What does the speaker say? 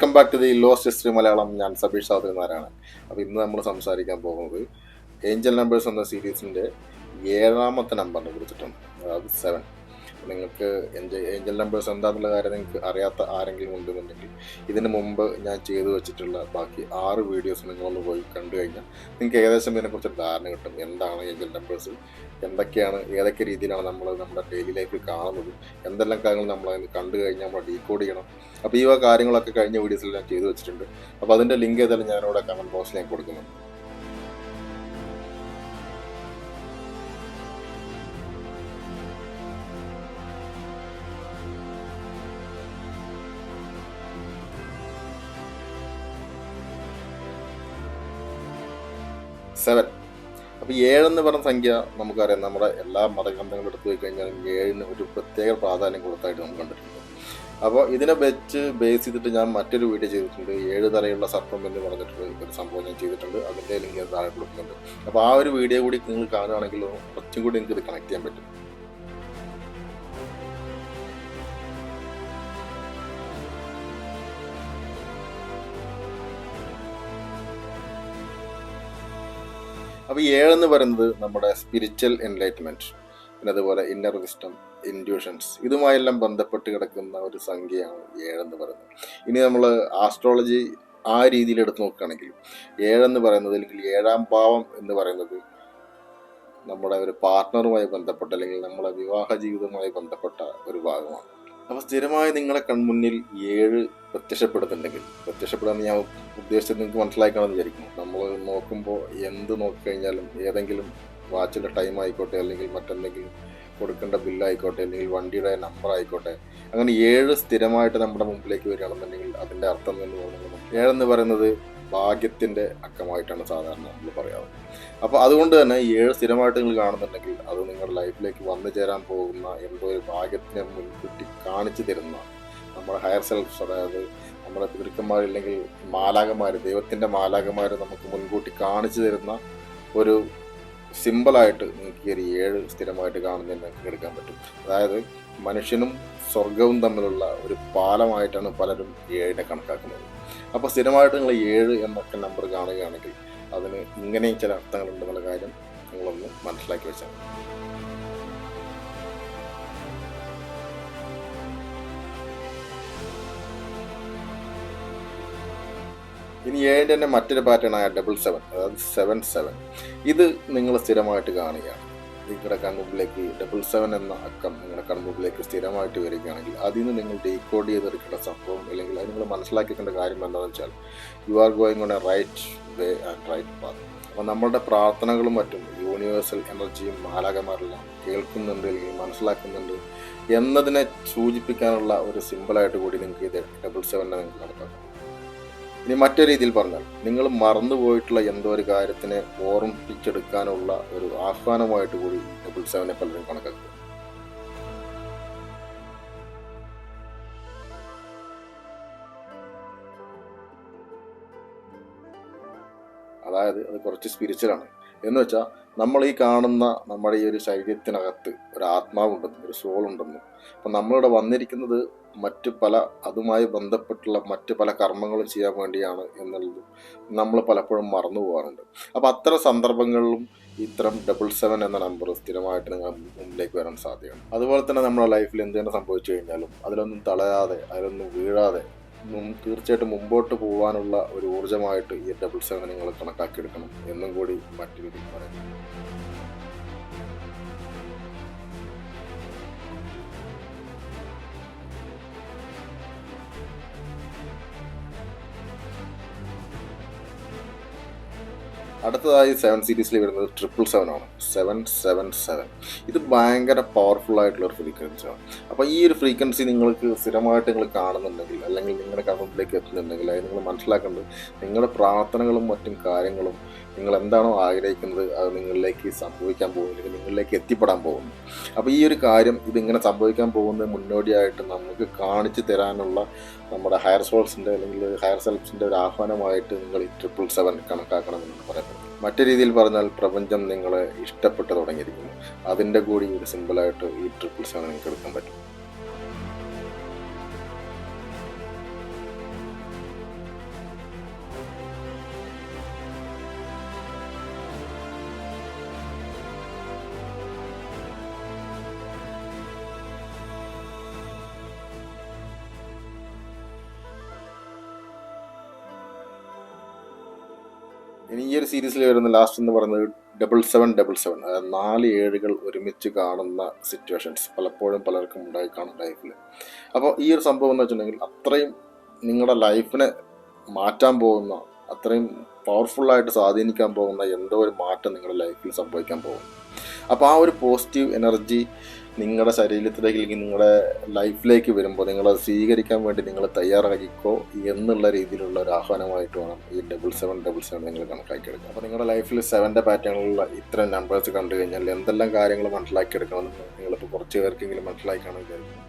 Welcome back to the lost history Malayalam. ഞാൻ സബീഷ് സാദനാരാണ്. അപ്പോൾ ഇന്ന് നമ്മൾ സംസാരിക്കാൻ പോകുന്നത് ഏഞ്ചൽ നമ്പേഴ്സ് എന്ന സീരീസിൻ്റെ 7ാമത്തെ നമ്പറിനെ കുറിച്ചിട്ടാണ്, അതായത് 7. നിങ്ങൾക്ക് ഏഞ്ചൽ നമ്പേഴ്സ് എന്താണെന്നുള്ള കാര്യം നിങ്ങൾക്ക് അറിയാത്ത ആരെങ്കിലും ഉണ്ടെന്നുണ്ടെങ്കിൽ ഇതിന് മുമ്പ് ഞാൻ ചെയ്തു വെച്ചിട്ടുള്ള ബാക്കി 6 വീഡിയോസ് നിങ്ങളൊന്ന് പോയി കണ്ടു കഴിഞ്ഞാൽ നിങ്ങൾക്ക് ഏകദേശം ഇതിനെക്കുറിച്ച് ധാരണ കിട്ടും. എന്താണ് ഏഞ്ചൽ നമ്പേഴ്സ്, എന്തൊക്കെയാണ്, ഏതൊക്കെ രീതിയിലാണ് നമ്മൾ നമ്മുടെ ഡെയിലി ലൈഫിൽ കാണുന്നത്, എന്തെല്ലാം കാര്യങ്ങൾ നമ്മൾ അതിന് കണ്ടു കഴിഞ്ഞാൽ നമ്മൾ ഡീകോഡ് ചെയ്യണം. അപ്പോൾ ഈ കാര്യങ്ങളൊക്കെ കഴിഞ്ഞ വീഡിയോസിൽ ഞാൻ ചെയ്തു വെച്ചിട്ടുണ്ട്. അപ്പോൾ അതിൻ്റെ ലിങ്ക് ഏതായാലും ഞാനിവിടെ കമൻറ്റ് ബോക്സിൽ ഞാൻ കൊടുക്കുന്നുണ്ട്. സെവൻ. അപ്പോൾ 7 എന്ന് പറഞ്ഞ സംഖ്യ നമുക്കറിയാം, നമ്മുടെ എല്ലാ മതഗ്രന്ഥങ്ങളും എടുത്തു പോയി കഴിഞ്ഞാൽ 7-ന് ഒരു പ്രത്യേക പ്രാധാന്യം കൊടുത്തായിട്ട് നമുക്ക് കണ്ടിട്ടുണ്ട്. അപ്പോൾ ഇതിനെ ബേസ് ചെയ്തിട്ട് ഞാൻ മറ്റൊരു വീഡിയോ ചെയ്തിട്ടുണ്ട്. 7 തലയുള്ള സർപ്പം എന്ന് പറഞ്ഞിട്ട് ഒരു സംഭവം ഞാൻ ചെയ്തിട്ടുണ്ട്. അതിൻ്റെ ലിങ്ക് താഴെ കൊടുക്കുന്നുണ്ട്. അപ്പോൾ ആ ഒരു വീഡിയോ കൂടി നിങ്ങൾ കാണുകയാണെങ്കിൽ കുറച്ചും കൂടി നിങ്ങൾക്ക് ഇത് കണക്ട് ചെയ്യാൻ പറ്റും. അപ്പോൾ 7 എന്ന് പറയുന്നത് നമ്മുടെ സ്പിരിച്വൽ എൻലൈറ്റ്മെൻറ്റ്, പിന്നെ അതുപോലെ ഇന്നർ വിസ്റ്റം, ഇൻഡ്യൂഷൻസ്, ഇതുമായെല്ലാം ബന്ധപ്പെട്ട് കിടക്കുന്ന ഒരു സംഖ്യയാണ് 7 എന്ന് പറയുന്നത്. ഇനി നമ്മൾ ആസ്ട്രോളജി ആ രീതിയിൽ എടുത്ത് നോക്കുകയാണെങ്കിൽ 7 എന്ന് പറയുന്നത്, അല്ലെങ്കിൽ 7ാം ഭാവം എന്ന് പറയുന്നത് നമ്മുടെ ഒരു പാർട്ട്ണറുമായി ബന്ധപ്പെട്ട, അല്ലെങ്കിൽ നമ്മുടെ വിവാഹ ജീവിതവുമായി ബന്ധപ്പെട്ട ഒരു ഭാഗമാണ്. അപ്പോൾ സ്ഥിരമായി നിങ്ങളെ കൺമുന്നിൽ 7 പ്രത്യക്ഷപ്പെടുകയെന്ന് ഞാൻ ഉദ്ദേശിച്ചത് നിങ്ങൾക്ക് മനസ്സിലാക്കണമെന്ന് വിചാരിക്കുന്നു. നമ്മൾ നോക്കുമ്പോൾ എന്ത് നോക്കിക്കഴിഞ്ഞാലും, ഏതെങ്കിലും വാച്ചിൻ്റെ ടൈം ആയിക്കോട്ടെ, അല്ലെങ്കിൽ മറ്റെന്തെങ്കിലും കൊടുക്കേണ്ട ബില്ലായിക്കോട്ടെ, അല്ലെങ്കിൽ വണ്ടിയുടെ നമ്പർ ആയിക്കോട്ടെ, അങ്ങനെ 7 സ്ഥിരമായിട്ട് നമ്മുടെ മുമ്പിലേക്ക് വരികയാണെന്നുണ്ടെങ്കിൽ അതിൻ്റെ അർത്ഥം എന്ന് പറയുന്നത് 7 എന്ന് പറയുന്നത് ഭാഗ്യത്തിൻ്റെ അക്കമായിട്ടാണ് സാധാരണ നമ്മൾ പറയാറ്. അപ്പോൾ അതുകൊണ്ട് തന്നെ 7 സ്ഥിരമായിട്ട് നിങ്ങൾ കാണുന്നുണ്ടെങ്കിൽ അത് നിങ്ങളുടെ ലൈഫിലേക്ക് വന്നു ചേരാൻ പോകുന്ന എന്തോ ഒരു ഭാഗ്യത്തിനെ മുൻകൂട്ടി കാണിച്ചു തരുന്ന നമ്മുടെ ഹയർ സെൽഫ്സ്, അതായത് നമ്മുടെ പിതൃക്കന്മാരില്ലെങ്കിൽ മാലാകന്മാർ, ദൈവത്തിൻ്റെ മാലാകന്മാർ നമുക്ക് മുൻകൂട്ടി കാണിച്ചു തരുന്ന ഒരു സിമ്പിളായിട്ട് നിങ്ങൾക്ക് ഈ ഒരു 7 സ്ഥിരമായിട്ട് കാണുന്നതിന് നിങ്ങൾക്ക് എടുക്കാൻ പറ്റും. അതായത് മനുഷ്യനും സ്വർഗവും തമ്മിലുള്ള ഒരു പാലമായിട്ടാണ് പലരും 7നെ കണക്കാക്കുന്നത്. അപ്പോൾ സ്ഥിരമായിട്ട് നിങ്ങൾ 7 എന്നൊക്കെ നമ്പർ കാണുകയാണെങ്കിൽ അതിന് ഇങ്ങനെയും ചില അർത്ഥങ്ങളുണ്ടെന്നുള്ള കാര്യം നിങ്ങളൊന്ന് മനസ്സിലാക്കി വെച്ചാൽ. ഇനി 7ൻ്റെ തന്നെ മറ്റൊരു പാറ്റേൺ ആയ 777, അതായത് 77, ഇത് നിങ്ങൾ സ്ഥിരമായിട്ട് കാണുകയാണ്. നിങ്ങളുടെ കൺമുമ്പിലേക്ക് 77 എന്ന അക്കം നിങ്ങളുടെ കൺമുമ്പിലേക്ക് സ്ഥിരമായിട്ട് വരികയാണെങ്കിൽ അതിൽ നിന്ന് നിങ്ങൾ ഡീകോഡ് ചെയ്തെടുക്കേണ്ട സംഭവം, അല്ലെങ്കിൽ അത് നിങ്ങൾ മനസ്സിലാക്കിക്കേണ്ട കാര്യം എന്താണെന്ന് വെച്ചാൽ, you are going on a right way and right path. അപ്പോൾ നമ്മളുടെ പ്രാർത്ഥനകളും മറ്റും യൂണിവേഴ്സൽ എനർജിയും മാലാകന്മാരെല്ലാം കേൾക്കുന്നുണ്ട്, അല്ലെങ്കിൽ മനസ്സിലാക്കുന്നുണ്ട് എന്നതിനെ സൂചിപ്പിക്കാനുള്ള ഒരു സിമ്പിളായിട്ട് കൂടി നിങ്ങൾക്ക് ഇത് 77 നിങ്ങൾക്ക് കണക്കാക്കാം. ഇനി മറ്റൊരു രീതിയിൽ പറഞ്ഞാൽ, നിങ്ങൾ മറന്നുപോയിട്ടുള്ള എന്തോ ഒരു കാര്യത്തിനെ ഓർമ്മിപ്പിച്ചെടുക്കാനുള്ള ഒരു ആഹ്വാനമായിട്ട് കൂടി 77 പലരും കണക്കാക്കുക. അതായത് അത് കുറച്ച് സ്പിരിച്വലാണ്. എന്ന് വെച്ചാൽ നമ്മൾ ഈ കാണുന്ന നമ്മുടെ ഈ ഒരു ശരീരത്തിനകത്ത് ഒരു ആത്മാവുണ്ടെന്നും ഒരു സോൾ ഉണ്ടെന്നും, അപ്പം നമ്മളിവിടെ വന്നിരിക്കുന്നത് മറ്റ് പല അതുമായി ബന്ധപ്പെട്ടുള്ള മറ്റ് പല കർമ്മങ്ങളും ചെയ്യാൻ വേണ്ടിയാണ് എന്നുള്ളത് നമ്മൾ പലപ്പോഴും മറന്നു പോകാറുണ്ട്. അപ്പോൾ അത്തരം സന്ദർഭങ്ങളിലും ഇത്തരം 77 എന്ന നമ്പർ സ്ഥിരമായിട്ട് നിങ്ങൾ മുന്നിലേക്ക് വരാൻ സാധ്യതയാണ്. അതുപോലെ തന്നെ നമ്മുടെ ലൈഫിൽ എന്ത് തന്നെ സംഭവിച്ചു കഴിഞ്ഞാലും അതിലൊന്നും തളയാതെ, അതിലൊന്നും വീഴാതെ തീർച്ചയായിട്ടും മുമ്പോട്ട് പോകാനുള്ള ഒരു ഊർജ്ജമായിട്ട് ഈ 77 നിങ്ങൾ കണക്കാക്കിയെടുക്കണം എന്നും കൂടി മറ്റൊരു രീതിയിൽ പറയുന്നു. അടുത്തതായി 7 സീരീസിൽ വരുന്നത് 777 ആണ്. 777 ഇത് ഭയങ്കര പവർഫുൾ ആയിട്ടുള്ളൊരു ഫ്രീക്വൻസിയാണ്. അപ്പോൾ ഈ ഒരു ഫ്രീക്വൻസി നിങ്ങൾക്ക് സ്ഥിരമായിട്ട് നിങ്ങൾ കാണുന്നുണ്ടെങ്കിൽ, അല്ലെങ്കിൽ നിങ്ങളുടെ കൺമുമ്പിലേക്ക് എത്തുന്നുണ്ടെങ്കിൽ, അത് നിങ്ങൾ മനസ്സിലാക്കേണ്ടത് നിങ്ങളുടെ പ്രാർത്ഥനകളും മറ്റും കാര്യങ്ങളും നിങ്ങൾ എന്താണോ ആഗ്രഹിക്കുന്നത് അത് നിങ്ങളിലേക്ക് സംഭവിക്കാൻ പോകുന്നത്, നിങ്ങളിലേക്ക് എത്തിപ്പെടാൻ പോകുന്നു. അപ്പോൾ ഈ ഒരു കാര്യം ഇതിങ്ങനെ സംഭവിക്കാൻ പോകുന്നത് മുന്നോടിയായിട്ട് നമുക്ക് കാണിച്ചു തരാനുള്ള നമ്മുടെ ഹയർ സോൾസിൻ്റെ, അല്ലെങ്കിൽ ഹയർ സെൽഫ്സിൻ്റെ ഒരു ആഹ്വാനമായിട്ട് നിങ്ങൾ ഈ 777 കണക്കാക്കണമെന്നാണ് പറയുന്നത്. മറ്റു രീതിയിൽ പറഞ്ഞാൽ പ്രപഞ്ചം നിങ്ങളെ ഇഷ്ടപ്പെട്ടു തുടങ്ങിയിരിക്കുന്നു. അതിൻ്റെ കൂടി ഒരു സിമ്പിളായിട്ട് ഈ 777 നിങ്ങൾക്ക് എടുക്കാൻ പറ്റും. ഇനി ഈ ഒരു സീരീസിൽ വരുന്ന ലാസ്റ്റ് എന്ന് പറയുന്നത് 7777, അതായത് 4 ഏഴുകൾ ഒരുമിച്ച് കാണുന്ന സിറ്റുവേഷൻസ് പലപ്പോഴും പലർക്കും ഉണ്ടായി കാണും ലൈഫിൽ. അപ്പോൾ ഈ ഒരു സംഭവം എന്ന് വെച്ചിട്ടുണ്ടെങ്കിൽ അത്രയും നിങ്ങളുടെ ലൈഫിനെ മാറ്റാൻ പോകുന്ന, അത്രയും പവർഫുള്ളായിട്ട് സ്വാധീനിക്കാൻ പോകുന്ന എന്തോ ഒരു മാറ്റം നിങ്ങളുടെ ലൈഫിൽ സംഭവിക്കാൻ പോകും. അപ്പോൾ ആ ഒരു പോസിറ്റീവ് എനർജി നിങ്ങളുടെ ശരീരത്തിലേക്ക്, അല്ലെങ്കിൽ നിങ്ങളുടെ ലൈഫിലേക്ക് വരുമ്പോൾ നിങ്ങളത് സ്വീകരിക്കാൻ വേണ്ടി നിങ്ങൾ തയ്യാറാക്കിക്കോ എന്നുള്ള രീതിയിലുള്ള ഒരു ആഹ്വാനമായിട്ട് വേണം ഈ 7777 നിങ്ങൾ കണക്കാക്കിയെടുക്കുക. അപ്പോൾ നിങ്ങളുടെ ലൈഫിൽ 7ൻ്റെ പാറ്റേണിലുള്ള ഇത്തരം നമ്പേഴ്സ് കണ്ടു കഴിഞ്ഞാൽ എന്തെല്ലാം കാര്യങ്ങൾ മനസ്സിലാക്കിയെടുക്കണമെന്ന് നിങ്ങളിപ്പോൾ കുറച്ച് പേർക്കെങ്കിലും മനസ്സിലാക്കി കാണും വിചാരിക്കും.